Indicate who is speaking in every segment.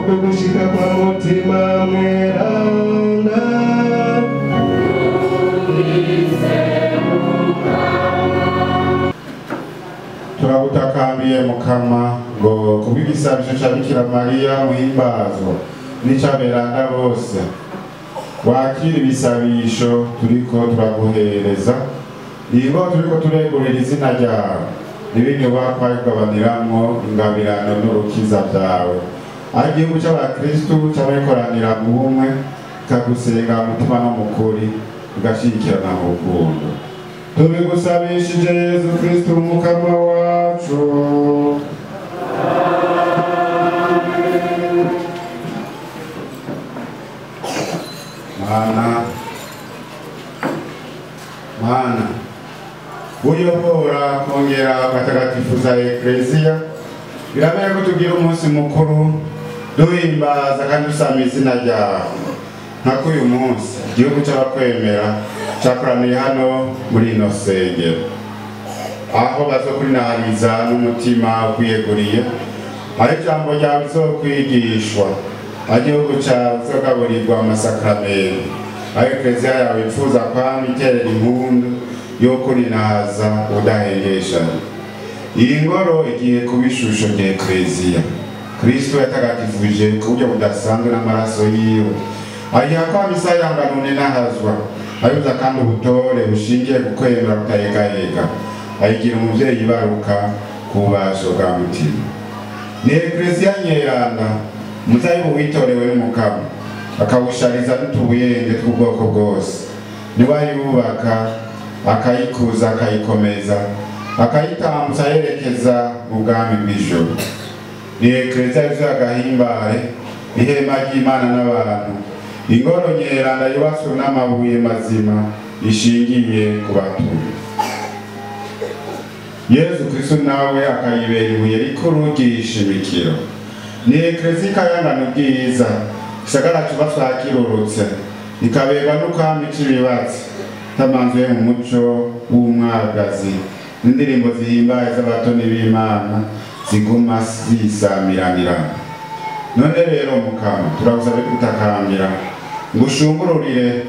Speaker 1: kugushika kwa mutima mweranda.
Speaker 2: Turagutakambiye Mukama ngo kubigisabisho ca Bikira Mariya muhimbazo n'icaberanda bose wakira ibisabisho turiko turaguhereza ingo turiko turegurira izina ryawe n'ibinyubakwa bigabaniramwo ingabirano n'urukiza vyawe aho igihugu c'abakristu c'abakoranira mu bumwe kagusenga umutima no mukuri ugashigikirana mu rukundo tubigusabishije Yezu Kristu Umukama wacu. Mana uyobora kongera agatagatifuza Ekleziya birabera ko tugira umunsi mukuru duhimbaza kandi dusama izina ryawe nkako uyu munsi igihugu c'abakwemera cakoraniye hano muri ino sengero aho bazokurinahariza n'umutima ukwiyeguriye aho ijambo ryawe rizokwigishwa aho igihugu cawe kizogaburirwa amasakramentu aho Ekleziya yawe ipfuza kwama iterera impundu yo kurinahaza udahengeshanya. Iyi ngoro igiye kuba ishusho rya Ekleziya Kristo yatagatifuje ku buryo budasanzwe n'amaraso yiwe ayiha kwa misa yangano ninahazwa ayuza kandi ubutore bushingiye ku kwemera kutayegayega ayigira umuvyeyi baruka ku bubasho bwa mutima. Ni Ekleziya nyeranda umuzayibu witorewe n'Umukama akawushariza n'utubuyenge tw'ubwoko bwose niwayubaka akayikuza akayikomeza akayitambutsa yerekeza mu bwami bw'ijuru. Ni Ekleziya yuzuye agahimbare ihema ry'Imana n'abantu ingoro nyeranda yubatswe n'amabuye mazima ishingiye ku batuye. Yezu Kristo nawe akayibera ibuye rikuru ry'ishimikiro. Ni Ekleziya ikayangana ubwiza isagara cubatswe kirurutse ikaberwa n'ukwama icibibatsi tamanzuye mu muco w'umwagazi n'indirimbo zihimbaye z'abatoni b'Imana ziguma zisamiranira. None rero Mukama turagusabe gutakambira ngo ushungururire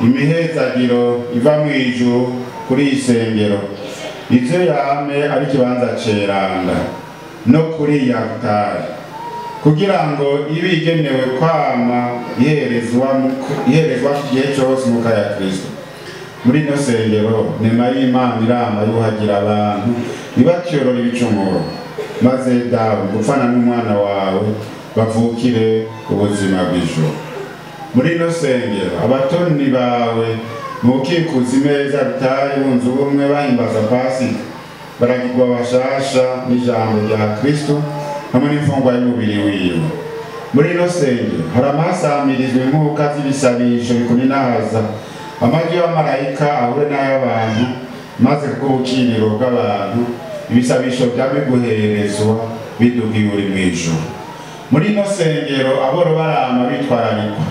Speaker 2: imihezagiro iva mu ijuru kuri isengero ivyo yame ari kibanza ceranda no kuri altari kugira ngo ibe igenewe kwama iherezwa igihe cyose mu kaya Kristo. Muri ino sengero nema y'Imana irama yuhagira abantu ibatyorora ibicumuro maze dawe gupfana n'umwana wawe bavukire ubuzima bw'ijuru. Muri ino sengero abatoni bawe mukikuza imeza rutaye bunze ubumwe bahimbaza Pasika baragirwa bashasha n'ijambo rya Kristo hamwe n'imfungwa y'umubiri wiwe. Muri ino sengero hari amasamirizwa inkuka z'ibisabisho bikuninahaza amajwi y'amarayika ahure n'ay'abantu maze kubw'ubukiriro bw'abantu ibisabisho byame guherezwa bidugiye uri mw'ijuru. Muri ino sengero aboro barama bitwararikwa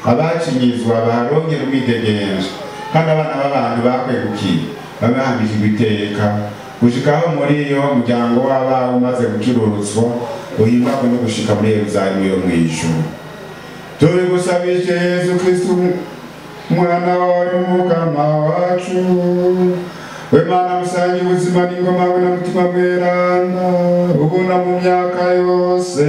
Speaker 2: abacinyizwa baharongera umwidegenzo kandi abana b'abantu bakwegukiye babahambishijwe iteka gushikaho muri iyo muryango w'abawe umaze gukirurutswa uhimbagwe no gushika muri Yerusalemu yo mw'ijuru. Tubigusabije Yezu Kristo Mwana wawe Umukama wacu we Mana musanyi ubuzima n'ingoma we na mutima mweranda ubona mu myaka yose